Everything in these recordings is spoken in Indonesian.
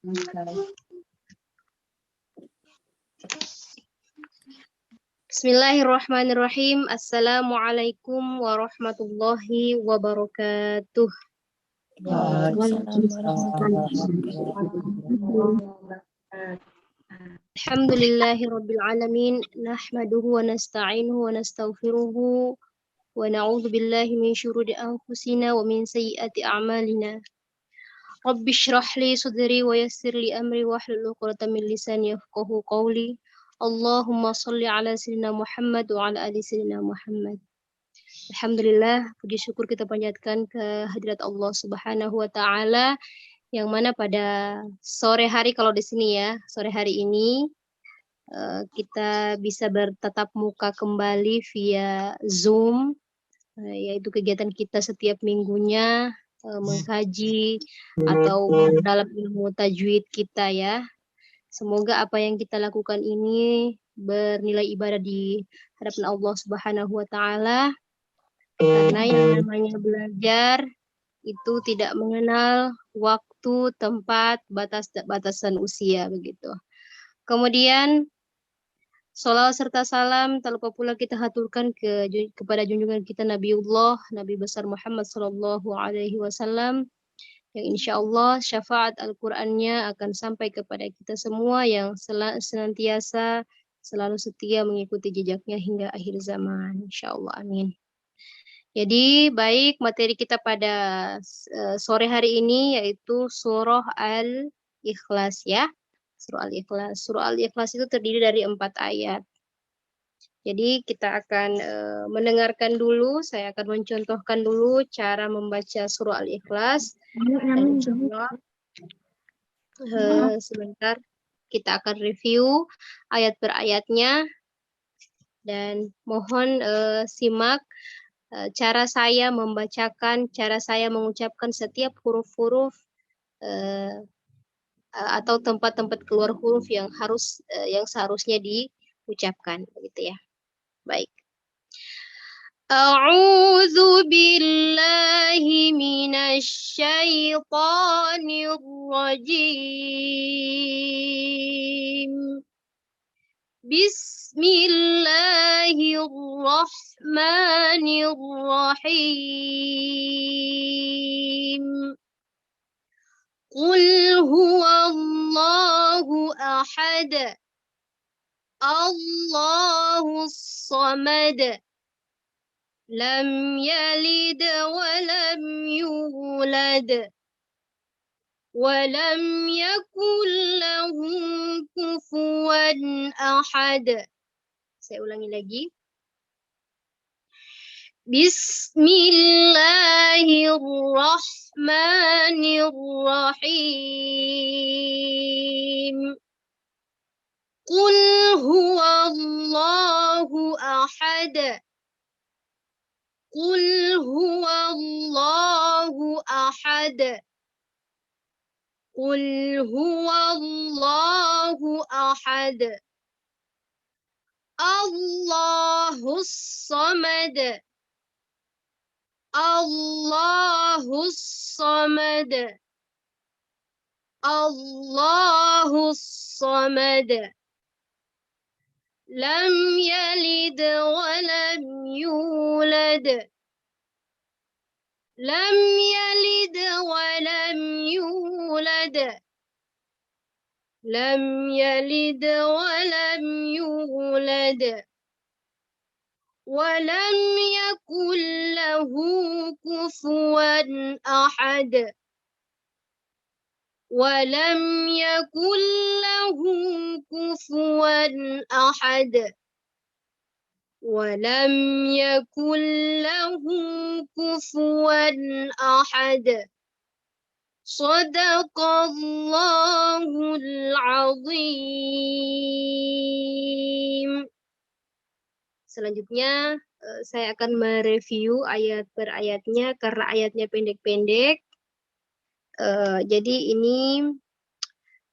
Bismillahirrahmanirrahim. Assalamualaikum warahmatullahi wabarakatuh. Alhamdulillahirabbil alamin. Nahmaduhu wa nasta'inuhu wa nastaghfiruhu wa na'udzu billahi min syururi anfusina wa min sayyiati a'malina. Rabbi shrah li sadri wa yassir li amri wahlul 'uqdatam min lisani yafqahu qawli. Allahumma shalli ala sayyidina Muhammad wa ala ali sayyidina Muhammad. Alhamdulillah, puji syukur kita panjatkan ke hadirat Allah Subhanahu wa taala yang mana pada sore hari kalau di sini ya, sore hari ini kita bisa bertatap muka kembali via Zoom, yaitu kegiatan kita setiap minggunya mengkaji atau dalam ilmu tajwid kita ya. Semoga apa yang kita lakukan ini bernilai ibadah di hadapan Allah Subhanahu wa taala. Karena yang namanya belajar itu tidak mengenal waktu, tempat, batasan usia begitu. Kemudian sholawat serta salam tak lupa pula kita haturkan kepada junjungan kita Nabiullah, Nabi besar Muhammad sallallahu alaihi wasallam yang insya Allah syafaat Al-Qur'annya akan sampai kepada kita semua yang senantiasa selalu setia mengikuti jejaknya hingga akhir zaman. Insya Allah, amin. Jadi baik, materi kita pada sore hari ini yaitu surah Al-Ikhlas ya. Surah Al-Ikhlas. Surah Al-Ikhlas itu terdiri dari 4 ayat. Jadi kita akan mendengarkan dulu, saya akan mencontohkan dulu cara membaca surah Al-Ikhlas. Dan insyaallah sebentar kita akan review ayat per ayatnya dan mohon simak cara saya membacakan, cara saya mengucapkan setiap huruf-huruf atau tempat-tempat keluar huruf yang seharusnya diucapkan begitu ya. Baik. A'udzu billahi minasy syaithanir rajim. Bismillahirrahmanirrahim. Qul huwallahu ahad. Allahus samad. Lam yalid wa lam yulad. Wa lam yakul lahu kufuwan ahad. Saya ulangi lagi. Bismillahirrahmanirrahim. Qul huwallahu ahad. Qul huwallahu ahad. Qul huwallahu ahad. Allahus samad. Allahus samad. Allahus samad. Lam yalid wa lam yulad. Lam yalid wa lam yulad. Lam yalid wa lam yulad. Wa lam yakul lahu kufuwan ahad. Wa lam yakul lahu kufuwan ahad. Wa lam yakul lahu kufuwan ahad. Shadaqallahul azim. Selanjutnya saya akan mereview ayat per ayatnya karena ayatnya pendek-pendek. Jadi ini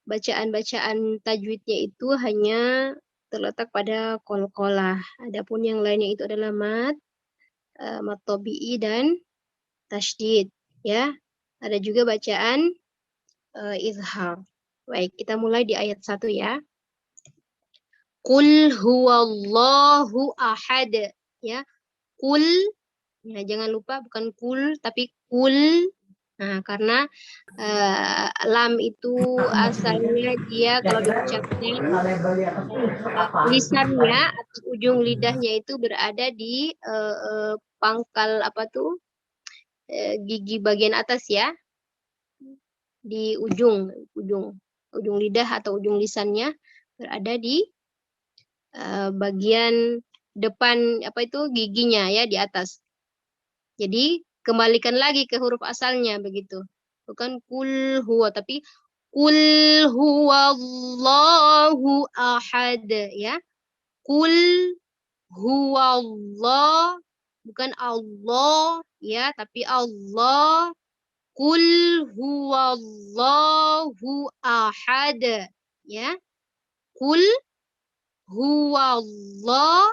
bacaan-bacaan tajwidnya itu hanya terletak pada qalqalah. Adapun yang lainnya itu adalah mad tabi'i dan tasydid ya. Ada juga bacaan izhar. Baik, kita mulai di ayat 1 ya. Qul huwallahu ahad. Ya, qul. Ya, jangan lupa bukan kul tapi kul. Nah, karena lam itu asalnya dia kalau diucapkan lisannya atau ujung lidahnya itu berada di pangkal apa tuh gigi bagian atas ya, di ujung lidah atau ujung lisannya berada di bagian depan apa itu giginya ya di atas. Jadi kembalikan lagi ke huruf asalnya begitu. Bukan kul huwa tapi kul huwallahu ahad ya. Kul huwallah bukan Allah ya, tapi Allah. Kul huwallahu ahad ya. Kul huwallahu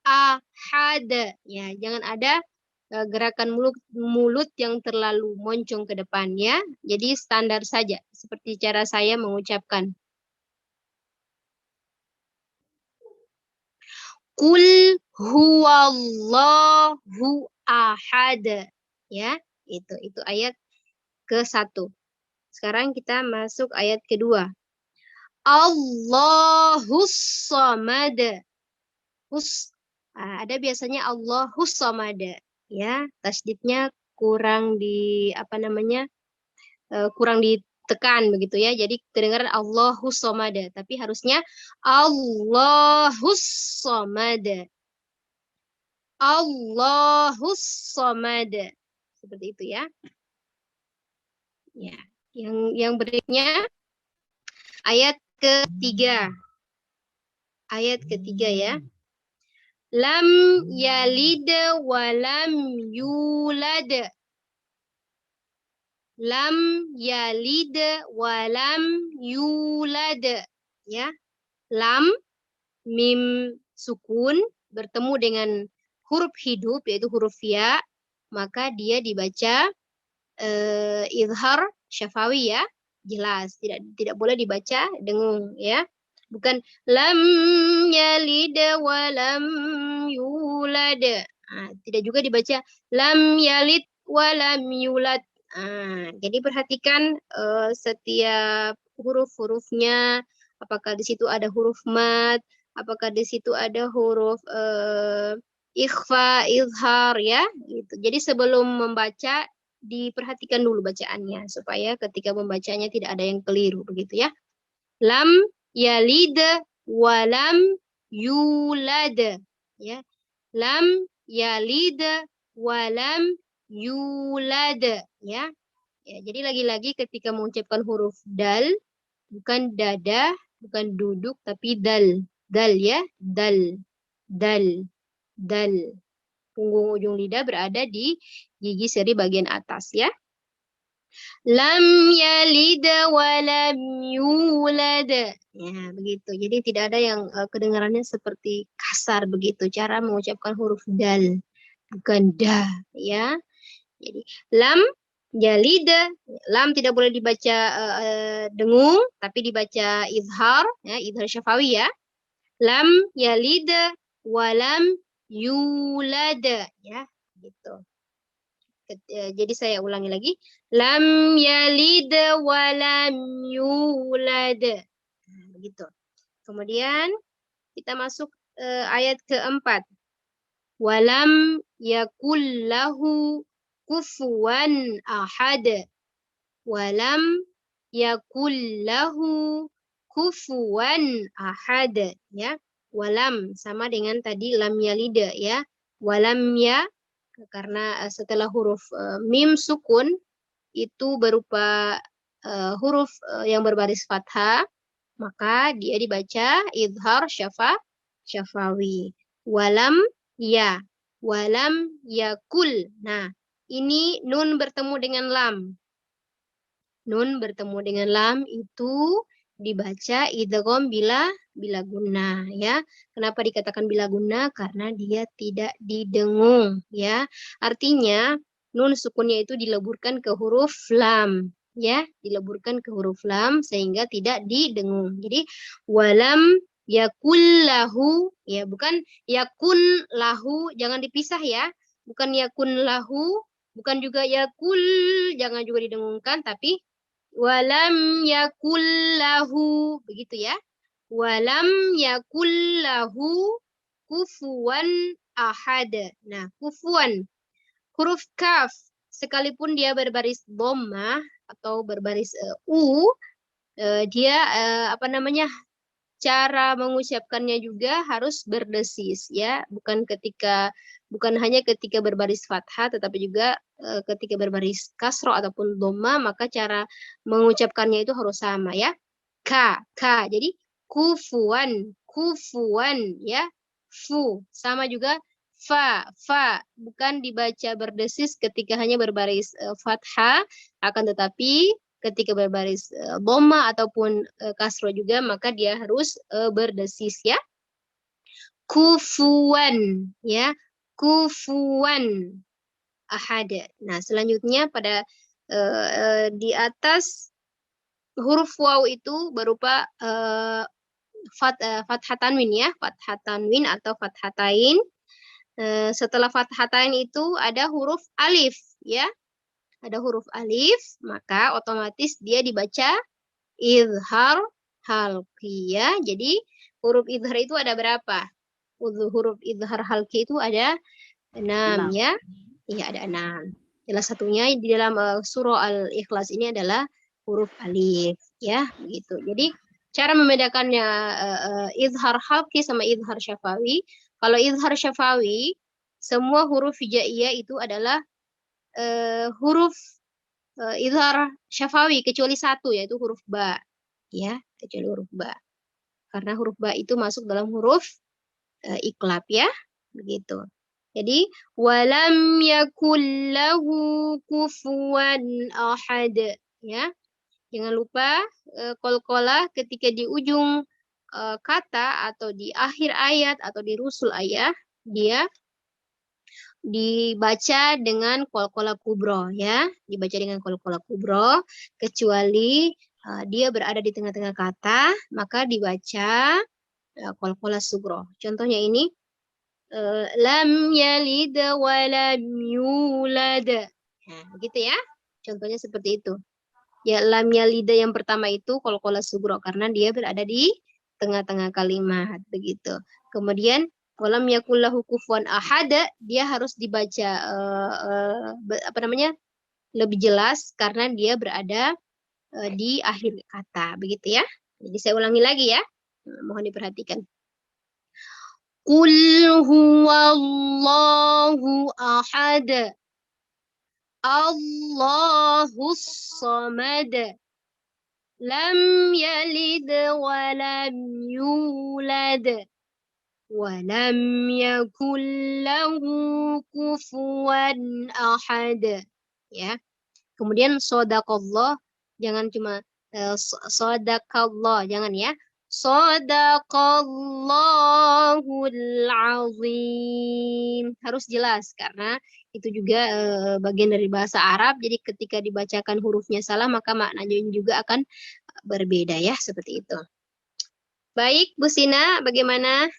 ahad ya, jangan ada gerakan mulut yang terlalu moncong ke depan ya. Jadi standar saja seperti cara saya mengucapkan. Qul huwallahu ahad ya. Itu ayat ke-1. Sekarang kita masuk ayat kedua. Allahus samad. Ada biasanya Allahus samad ya, tasdidnya kurang di apa namanya? Kurang ditekan begitu ya. Jadi kedengaran Allahus samad, tapi harusnya Allahus samad. Allahus samad. Seperti itu ya. Ya. Yang berikutnya ayat ketiga. Ayat ketiga ya. Lam yalid wa lam yulad. Lam yalid wa lam yulad. Ya. Lam mim sukun bertemu dengan huruf hidup yaitu huruf ya, maka dia dibaca izhar syafawi ya, jelas, tidak boleh dibaca dengung ya. Bukan lam yalid wa lam yulad. Tidak juga dibaca lam yalid wa lam yulad. Jadi perhatikan setiap huruf-hurufnya, apakah di situ ada huruf mad, apakah di situ ada huruf ikhfa, izhar ya, gitu. Jadi sebelum membaca diperhatikan dulu bacaannya supaya ketika membacanya tidak ada yang keliru begitu ya. Lam yalid wa lam yulad ya. Lam yalid wa lam yulad ya. Ya, jadi lagi-lagi ketika mengucapkan huruf dal bukan dada, bukan duduk tapi dal. Dal ya, dal. Dal. Dal. Punggung ujung lidah berada di gigi seri bagian atas ya. Lam yalid wa lam yulad. Ya, begitu. Jadi tidak ada yang kedengarannya seperti kasar begitu cara mengucapkan huruf dal, bukan da ya. Jadi lam yalid, lam tidak boleh dibaca dengung tapi dibaca izhar ya, izhar syafawi ya. Lam yalid wa lam yulad ya, gitu. Jadi saya ulangi lagi. Lam yalid wa lam yulad. Begitu. Kemudian kita masuk ayat keempat. Walam yakul lahu kufuwan ahad. Walam yakul lahu kufuwan ahad. Ya. Walam sama dengan tadi lam yalid ya. Walam ya, karena setelah huruf mim sukun itu berupa huruf yang berbaris fathah, maka dia dibaca izhar syafawi. Walam ya, walam yakul. Nah, ini nun bertemu dengan lam. Nun bertemu dengan lam itu dibaca idgham bila gunnah ya. Kenapa dikatakan bila gunnah? Karena dia tidak didengung ya. Artinya nun sukunnya itu dileburkan ke huruf lam ya, dileburkan ke huruf lam sehingga tidak didengung. Jadi walam yakul lahu, ya bukan yakun lahu, jangan dipisah ya. Bukan yakun lahu, bukan juga yakul, jangan juga didengungkan, tapi walam yakul lahu, begitu ya. Walam yakul lahu kufuwan ahad. Nah, kufuwan, huruf kaf, sekalipun dia berbaris dhammah atau berbaris dia apa namanya, cara mengucapkannya juga harus berdesis ya, bukan hanya ketika berbaris fathah, tetapi juga ketika berbaris kasroh ataupun dhamma, maka cara mengucapkannya itu harus sama ya. Ka, jadi kufuan, kufuan ya. Fu, sama juga fa, bukan dibaca berdesis ketika hanya berbaris fathah, akan tetapi ketika berbaris dhamma ataupun kasroh juga, maka dia harus berdesis ya. Kufuan ya, kufuwan ahad. Nah, selanjutnya pada di atas huruf waw itu berupa fathah tanwin ya, fathah tanwin atau fathatain. Setelah fathatain itu ada huruf alif ya. Ada huruf alif, maka otomatis dia dibaca izhar halqi ya. Jadi huruf izhar itu ada berapa? Huruf izhar halqi itu ada 6 ya. Iya, ada 6. Salah satunya di dalam surah Al-Ikhlas ini adalah huruf alif ya, begitu. Jadi cara membedakannya izhar halqi sama izhar syafawi. Kalau izhar syafawi, semua huruf hijaiyah itu adalah huruf izhar syafawi kecuali satu, yaitu huruf ba ya, kecuali huruf ba, karena huruf ba itu masuk dalam huruf iqlab ya, begitu. Jadi walam yakul lahu kufuwan ahad ya. Jangan lupa qalqalah ketika di ujung kata atau di akhir ayat atau di rusul ayat, dia dibaca dengan qalqalah kubro ya, dibaca dengan qalqalah kubro, kecuali dia berada di tengah-tengah kata, maka dibaca qalqalah sugro. Contohnya ini lam yalid wa lam yulad. Nah, begitu ya. Contohnya seperti itu. Ya, lam yalid yang pertama itu qalqalah sugro karena dia berada di tengah-tengah kalimat, begitu. Kemudian walam yakul lahu kufuwan ahad, dia harus dibaca apa namanya? Lebih jelas karena dia berada di akhir kata, begitu ya. Jadi saya ulangi lagi ya. Mohon diperhatikan. Qul huwallahu ahad. Allahus samad. Lam yalid wa lam yulad. Walam yakul lahu kufuwan ahad. Ya. Kemudian shadaqallah, jangan cuma shadaqallah, jangan ya. Shadaqallahul azim. Harus jelas karena itu juga bagian dari bahasa Arab. Jadi ketika dibacakan hurufnya salah, maka maknanya juga akan berbeda ya, seperti itu. Baik, Bu Sina, bagaimana?